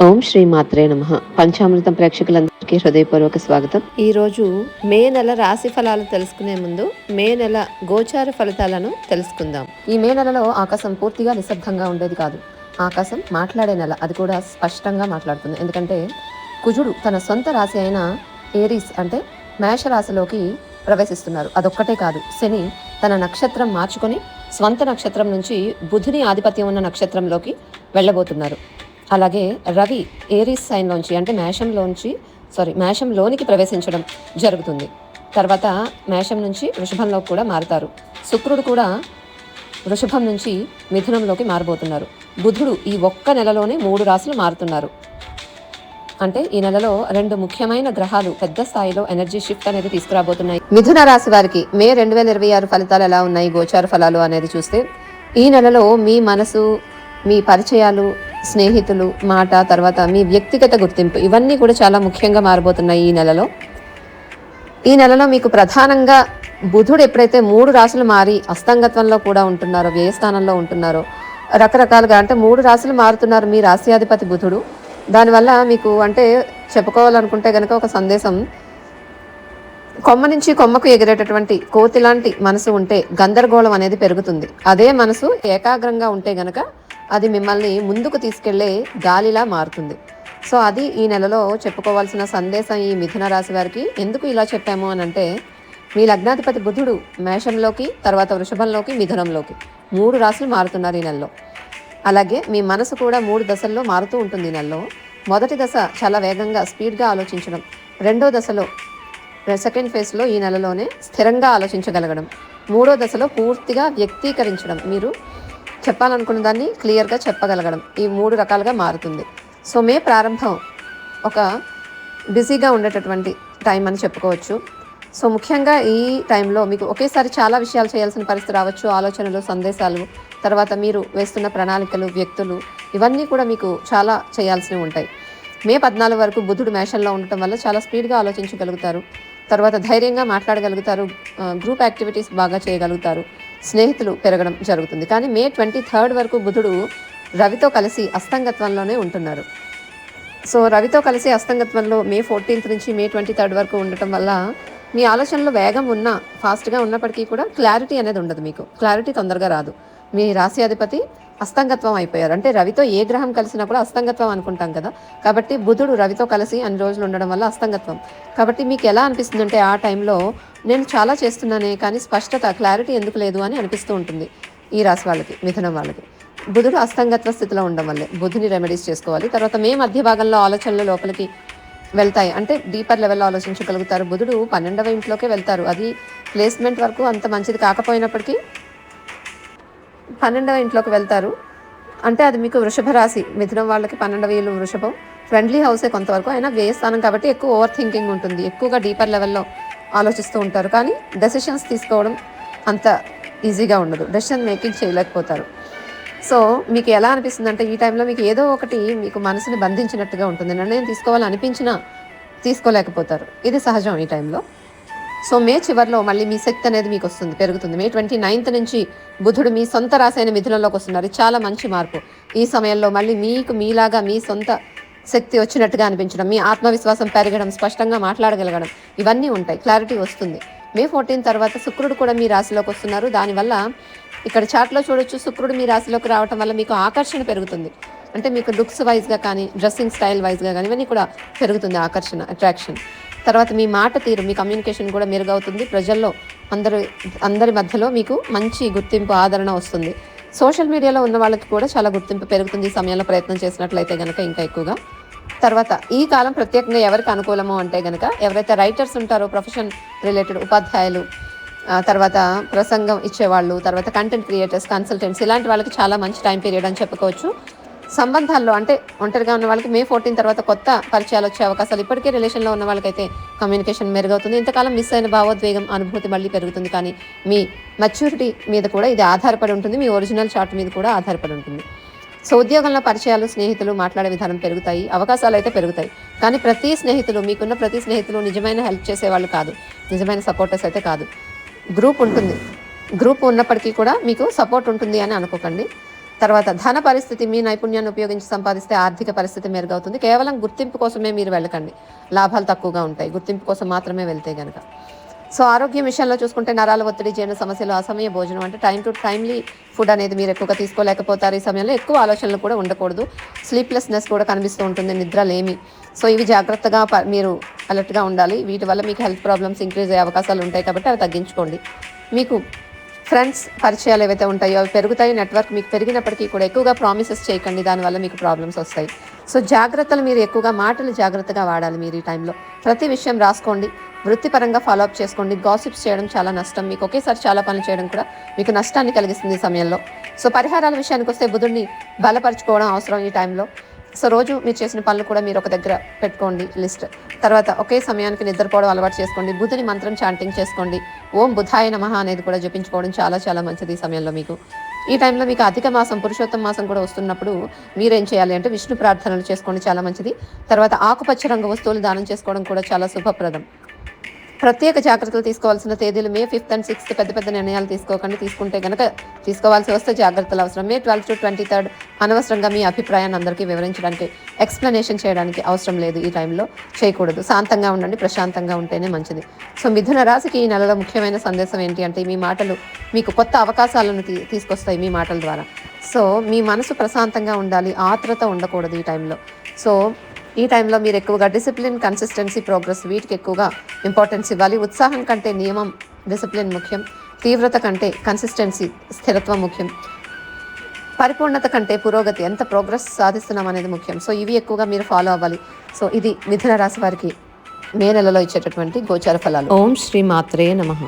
ఓం శ్రీ మాత్రే నమః. పంచామృతం ప్రేక్షకులందరికీ హృదయపూర్వక స్వాగతం. ఈరోజు మే నెల రాశి ఫలాలు తెలుసుకునే ముందు మే నెల గోచార ఫలితాలను తెలుసుకుందాం. ఈ మే నెలలో ఆకాశం పూర్తిగా నిశ్శబ్దంగా ఉండేది కాదు. ఆకాశం మాట్లాడే నెల, అది కూడా స్పష్టంగా మాట్లాడుతుంది. ఎందుకంటే కుజుడు తన సొంత రాశి అయిన ఏరీస్ అంటే మేష రాశిలోకి ప్రవేశిస్తున్నారు. అదొక్కటే కాదు, శని తన నక్షత్రం మార్చుకొని స్వంత నక్షత్రం నుంచి బుధుని ఆధిపత్యం ఉన్న నక్షత్రంలోకి వెళ్ళబోతున్నారు. అలాగే రవి ఏరీస్ సైన్లోంచి అంటే మేషంలోనికి ప్రవేశించడం జరుగుతుంది. తర్వాత మేషం నుంచి వృషభంలోకి కూడా మారుతారు. శుక్రుడు కూడా వృషభం నుంచి మిథునంలోకి మారబోతున్నారు. బుధుడు ఈ ఒక్క నెలలోనే 3 రాశులు మారుతున్నారు. అంటే ఈ నెలలో 2 ముఖ్యమైన గ్రహాలు పెద్ద స్థాయిలో ఎనర్జీ షిఫ్ట్ అనేది తీసుకురాబోతున్నాయి. మిథున రాశి వారికి మే 2026 ఫలితాలు ఎలా ఉన్నాయి, గోచార ఫలాలు అనేది చూస్తే, ఈ నెలలో మీ మనసు, మీ పరిచయాలు, స్నేహితులు, మాట, తర్వాత మీ వ్యక్తిగత గుర్తింపు, ఇవన్నీ కూడా చాలా ముఖ్యంగా మారబోతున్నాయి ఈ నెలలో మీకు ప్రధానంగా బుధుడు ఎప్పుడైతే 3 రాశులు మారి అస్తంగత్వంలో కూడా ఉంటున్నారో, వ్యయస్థానంలో ఉంటున్నారో, రకరకాలుగా అంటే 3 రాశులు మారుతున్నారు మీ రాశ్యాధిపతి బుధుడు. దానివల్ల మీకు అంటే చెప్పుకోవాలనుకుంటే కనుక ఒక సందేశం, కొమ్మ నుంచి కొమ్మకు ఎగిరేటటువంటి కోతి లాంటి మనసు ఉంటే గందరగోళం అనేది పెరుగుతుంది. అదే మనసు ఏకాగ్రంగా ఉంటే గనక అది మిమ్మల్ని ముందుకు తీసుకెళ్లే గాలిలా మారుతుంది. సో అది ఈ నెలలో చెప్పుకోవాల్సిన సందేశం ఈ మిథున రాశి వారికి. ఎందుకు ఇలా చెప్పాము అని అంటే, మీ లగ్నాధిపతి బుధుడు మేషంలోకి, తర్వాత వృషభంలోకి, మిథునంలోకి 3 రాశులు మారుతున్నారు ఈ నెలలో. అలాగే మీ మనసు కూడా 3 దశల్లో మారుతూ ఉంటుంది ఈ నెలలో. మొదటి దశ చాలా వేగంగా స్పీడ్గా ఆలోచించడం, రెండో దశలో సెకండ్ ఫేజ్లో ఈ నెలలోనే స్థిరంగా ఆలోచించగలగడం, మూడో దశలో పూర్తిగా వ్యక్తీకరించడం, మీరు చెప్పాలనుకున్న దాన్ని క్లియర్గా చెప్పగలగడం, ఈ 3 రకాలుగా మారుతుంది. సో మే ప్రారంభం ఒక బిజీగా ఉండేటటువంటి టైం అని చెప్పుకోవచ్చు. సో ముఖ్యంగా ఈ టైంలో మీకు ఒకేసారి చాలా విషయాలు చేయాల్సిన పరిస్థితి రావచ్చు. ఆలోచనలు, సందేశాలు, తర్వాత మీరు వేస్తున్న ప్రణాళికలు, వ్యక్తులు, ఇవన్నీ కూడా మీకు చాలా చేయాల్సినవి ఉంటాయి. మే 14 వరకు బుధుడు మేషంలో ఉండటం వల్ల చాలా స్పీడ్గా ఆలోచించగలుగుతారు. తర్వాత ధైర్యంగా మాట్లాడగలుగుతారు. గ్రూప్ యాక్టివిటీస్ బాగా చేయగలుగుతారు. స్నేహితులు పెరగడం జరుగుతుంది. కానీ మే 23 వరకు బుధుడు రవితో కలిసి అస్తంగత్వంలోనే ఉంటున్నారు. సో రవితో కలిసి అస్తంగత్వంలో మే 14 నుంచి మే 23 వరకు ఉండటం వల్ల మీ ఆలోచనలో వేగం ఉన్నా, ఫాస్ట్గా ఉన్నప్పటికీ కూడా క్లారిటీ అనేది ఉండదు. మీకు క్లారిటీ తొందరగా రాదు. మీ రాశ్యాధిపతి అస్తంగత్వం అయిపోయారు. అంటే రవితో ఏ గ్రహం కలిసినా కూడా అస్తంగత్వం అనుకుంటాం కదా. కాబట్టి బుధుడు రవితో కలిసి అన్ని రోజులు ఉండడం వల్ల అస్తంగత్వం. కాబట్టి మీకు ఎలా అనిపిస్తుంది అంటే, ఆ టైంలో నేను చాలా చేస్తున్నానే కానీ స్పష్టత, క్లారిటీ ఎందుకు లేదు అని అనిపిస్తూ ఉంటుంది ఈ రాశి వాళ్ళకి, మిథునం వాళ్ళకి. బుధుడు అస్తంగత్వ స్థితిలో ఉండడం వల్లే బుధుని రెమెడీస్ చేసుకోవాలి. తర్వాత మే మధ్య భాగంలో ఆలోచనలు లోపలికి వెళ్తాయి. అంటే డీపర్ లెవెల్లో ఆలోచించగలుగుతారు. బుధుడు 12వ ఇంట్లోకే వెళ్తారు. అది ప్లేస్మెంట్ వరకు అంత మంచిది కాకపోయినప్పటికీ 12వ ఇంట్లోకి వెళ్తారు. అంటే అది మీకు వృషభ రాశి, మిథునం వాళ్ళకి 12వ ఇల్లు వృషభం, ఫ్రెండ్లీ హౌసే కొంతవరకు, అయినా వ్యయస్థానం కాబట్టి ఎక్కువ ఓవర్ థింకింగ్ ఉంటుంది, ఎక్కువగా డీపర్ లెవెల్లో ఆలోచిస్తూ ఉంటారు. కానీ డెసిషన్స్ తీసుకోవడం అంత ఈజీగా ఉండదు, డెసిషన్ మేకింగ్ చేయలేకపోతారు. సో మీకు ఎలా అనిపిస్తుంది అంటే, ఈ టైంలో మీకు ఏదో ఒకటి మీకు మనసుని బంధించినట్టుగా ఉంటుంది. నిర్ణయం తీసుకోవాలనిపించినా తీసుకోలేకపోతారు. ఇది సహజం ఈ టైంలో. సో మే చివరిలో మళ్ళీ మీ శక్తి అనేది మీకు వస్తుంది, పెరుగుతుంది. మే 29 నుంచి బుధుడు మీ సొంత రాశి అయిన మిథునంలోకి వస్తున్నారు. ఇది చాలా మంచి మార్పు. ఈ సమయంలో మళ్ళీ మీకు మీలాగా మీ సొంత శక్తి వచ్చినట్టుగా అనిపించడం, మీ ఆత్మవిశ్వాసం పెరగడం, స్పష్టంగా మాట్లాడగలగడం, ఇవన్నీ ఉంటాయి. క్లారిటీ వస్తుంది. మే 14 తర్వాత శుక్రుడు కూడా మీ రాశిలోకి వస్తున్నారు. దానివల్ల ఇక్కడ చార్ట్లో చూడొచ్చు, శుక్రుడు మీ రాశిలోకి రావడం వల్ల మీకు ఆకర్షణ పెరుగుతుంది. అంటే మీకు లుక్స్ వైజ్గా కానీ, డ్రెస్సింగ్ స్టైల్ వైజ్గా కానీ ఇవన్నీ కూడా పెరుగుతుంది, ఆకర్షణ, అట్రాక్షన్. తర్వాత మీ మాట తీరు, మీ కమ్యూనికేషన్ కూడా మెరుగవుతుంది. ప్రజల్లో అందరి మధ్యలో మీకు మంచి గుర్తింపు, ఆదరణ వస్తుంది. సోషల్ మీడియాలో ఉన్న వాళ్ళకి కూడా చాలా గుర్తింపు పెరుగుతుంది ఈ సమయంలో ప్రయత్నం చేసినట్లయితే కనుక ఇంకా ఎక్కువగా. తర్వాత ఈ కాలం ప్రత్యేకంగా ఎవరికి అనుకూలమో అంటే కనుక, ఎవరైతే రైటర్స్ ఉంటారో, ప్రొఫెషన్ రిలేటెడ్ ఉపాధ్యాయులు, తర్వాత ప్రసంగం ఇచ్చేవాళ్ళు, తర్వాత కంటెంట్ క్రియేటర్స్, కన్సల్టెంట్స్, ఇలాంటి వాళ్ళకి చాలా మంచి టైం పీరియడ్ అని చెప్పుకోవచ్చు. సంబంధాల్లో అంటే ఒంటరిగా ఉన్న వాళ్ళకి మే 14 తర్వాత కొత్త పరిచయాలు వచ్చే అవకాశాలు, ఇప్పటికే రిలేషన్లో ఉన్న వాళ్ళకైతే కమ్యూనికేషన్ మెరుగవుతుంది. ఇంతకాలం మిస్ అయిన భావోద్వేగం, అనుభూతి మళ్ళీ పెరుగుతుంది. కానీ మీ మెచ్యూరిటీ మీద కూడా ఇది ఆధారపడి ఉంటుంది, మీ ఒరిజినల్ చార్ట్ మీద కూడా ఆధారపడి ఉంటుంది. సో ఉద్యోగంలో పరిచయాలు, స్నేహితులు, మాట్లాడే విధానం పెరుగుతాయి, అవకాశాలు అయితే పెరుగుతాయి. కానీ మీకున్న ప్రతి స్నేహితులు నిజమైన హెల్ప్ చేసేవాళ్ళు కాదు, నిజమైన సపోర్టర్స్ అయితే కాదు. గ్రూప్ ఉంటుంది, గ్రూప్ ఉన్నప్పటికీ కూడా మీకు సపోర్ట్ ఉంటుంది అని అనుకోకండి. తర్వాత ధన పరిస్థితి, మీ నైపుణ్యాన్ని ఉపయోగించి సంపాదిస్తే ఆర్థిక పరిస్థితి మెరుగవుతుంది. కేవలం గుర్తింపు కోసమే మీరు వెళ్ళకండి, లాభాలు తక్కువగా ఉంటాయి గుర్తింపు కోసం మాత్రమే వెళ్తే కనుక. సో ఆరోగ్యం విషయంలో చూసుకుంటే నరాల ఒత్తిడి, జీర్ణ సమస్యలు, అసమయ భోజనం అంటే టైమ్లీ ఫుడ్ అనేది మీరు ఎక్కువగా తీసుకోలేకపోతారు. ఈ సమయంలో ఎక్కువ ఆలోచనలు కూడా ఉండకూడదు. స్లీప్లెస్నెస్ కూడా కనిపిస్తూ ఉంటుంది, నిద్రలేమి. సో ఇవి జాగ్రత్తగా మీరు అలర్ట్గా ఉండాలి. వీటి వల్ల మీకు హెల్త్ ప్రాబ్లమ్స్ ఇంక్రీజ్ అయ్యే అవకాశాలు ఉంటాయి కాబట్టి అవి తగ్గించుకోండి. మీకు ఫ్రెండ్స్ పరిచయాలు ఏవైతే ఉంటాయో అవి పెరుగుతాయి. నెట్వర్క్ మీకు పెరిగినప్పటికీ కూడా ఎక్కువగా ప్రామిసెస్ చేయకండి, దానివల్ల మీకు ప్రాబ్లమ్స్ వస్తాయి. సో జాగ్రత్తలు మీరు ఎక్కువగా మాటలు జాగ్రత్తగా వాడాలి. మీరు ఈ టైంలో ప్రతి విషయం రాసుకోండి, వృత్తిపరంగా ఫాలోఅప్ చేసుకోండి. గాసిప్స్ చేయడం చాలా నష్టం, మీకు ఒకేసారి చాలా పనులు చేయడం కూడా మీకు నష్టాన్ని కలిగిస్తుంది ఈ సమయంలో. సో పరిహారాల విషయానికి వస్తే బుధుడిని బలపరచుకోవడం అవసరం ఈ టైంలో. సో రోజు మీరు చేసిన పనులు కూడా మీరు ఒక దగ్గర పెట్టుకోండి లిస్ట్. తర్వాత ఒకే సమయానికి నిద్రపోవడం అలవాటు చేసుకోండి. బుధుని మంత్రం చాంటింగ్ చేసుకోండి. ఓం బుధాయ నమః అనేది కూడా జపించుకోవడం చాలా చాలా మంచిది ఈ సమయంలో మీకు. ఈ టైంలో మీకు అధిక మాసం, పురుషోత్తమ మాసం కూడా వస్తున్నప్పుడు మీరేం చేయాలి అంటే విష్ణు ప్రార్థనలు చేసుకోండి, చాలా మంచిది. తర్వాత ఆకుపచ్చ రంగు వస్తువులు దానం చేసుకోవడం కూడా చాలా శుభప్రదం. ప్రత్యేక జాగ్రత్తలు తీసుకోవాల్సిన తేదీలు మే 5th and 6th. పెద్ద పెద్ద నిర్ణయాలు తీసుకోకండి, తీసుకుంటే కనుక తీసుకోవాల్సి వస్తే జాగ్రత్తలు అవసరం. మే 12th to 23rd అనవసరంగా మీ అభిప్రాయాన్ని అందరికీ వివరించడానికి, ఎక్స్ప్లెనేషన్ చేయడానికి అవసరం లేదు. ఈ టైంలో చేయకూడదు. శాంతంగా ఉండండి, ప్రశాంతంగా ఉంటేనే మంచిది. సో మిథున రాశికి ఈ నెలలో ముఖ్యమైన సందేశం ఏంటి అంటే, మీ మాటలు మీకు కొత్త అవకాశాలను తీసుకొస్తాయి మీ మాటల ద్వారా. సో మీ మనసు ప్రశాంతంగా ఉండాలి, ఆత్రత ఉండకూడదు ఈ టైంలో. సో ఈ టైంలో మీరు ఎక్కువగా డిసిప్లిన్, కన్సిస్టెన్సీ, ప్రోగ్రెస్ వీటికి ఎక్కువగా ఇంపార్టెన్స్ ఇవ్వాలి. ఉత్సాహం కంటే నియమం, డిసిప్లిన్ ముఖ్యం. తీవ్రత కంటే కన్సిస్టెన్సీ, స్థిరత్వం ముఖ్యం. పరిపూర్ణత కంటే పురోగతి, ఎంత ప్రోగ్రెస్ సాధిస్తున్నాం అనేది ముఖ్యం. సో ఇవి ఎక్కువగా మీరు ఫాలో అవ్వాలి. సో ఇది మిథున రాశి వారికి మే నెలలో ఇచ్చేటటువంటి గోచార ఫలాలు. ఓం శ్రీ మాత్రే నమః.